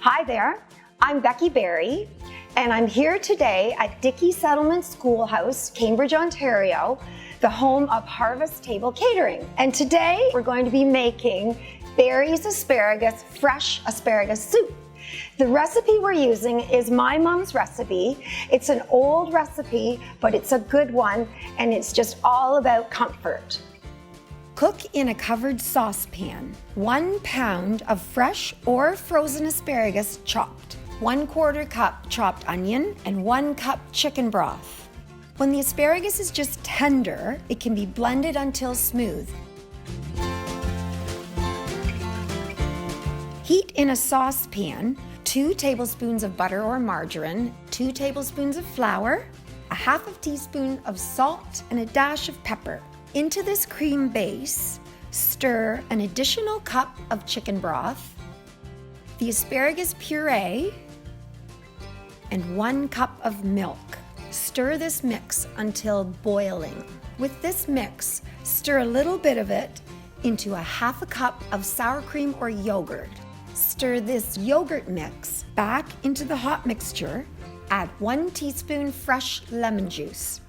Hi there, I'm Becky Barrie, and I'm here today at Dickey Settlement Schoolhouse, Cambridge, Ontario, the home of Harvest Table Catering. And today we're going to be making Barrie's Asparagus fresh asparagus soup. The recipe we're using is my mom's recipe. It's an old recipe, but it's a good one, and it's just all about comfort. Cook in a covered saucepan 1 pound of fresh or frozen asparagus chopped, 1/4 cup chopped onion, and 1 cup chicken broth. When the asparagus is just tender, it can be blended until smooth. Heat in a saucepan 2 tablespoons of butter or margarine, 2 tablespoons of flour, a 1/2 teaspoon of salt, and a dash of pepper. Into this cream base, stir an additional cup of chicken broth, the asparagus puree, and 1 cup of milk. Stir this mix until boiling. With this mix, stir a little bit of it into a 1/2 cup of sour cream or yogurt. Stir this yogurt mix back into the hot mixture. Add 1 teaspoon fresh lemon juice.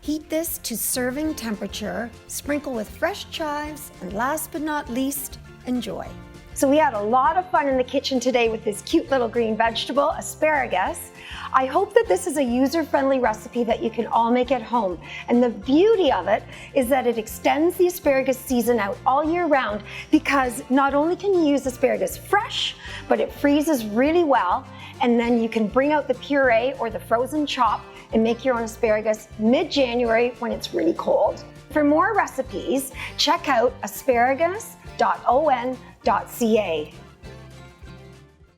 Heat this to serving temperature, sprinkle with fresh chives, and last but not least, enjoy. So we had a lot of fun in the kitchen today with this cute little green vegetable, asparagus. I hope that this is a user-friendly recipe that you can all make at home. And the beauty of it is that it extends the asparagus season out all year round, because not only can you use asparagus fresh, but it freezes really well, and then you can bring out the puree or the frozen chop and make your own asparagus mid-January when it's really cold. For more recipes, check out asparagus.on.ca.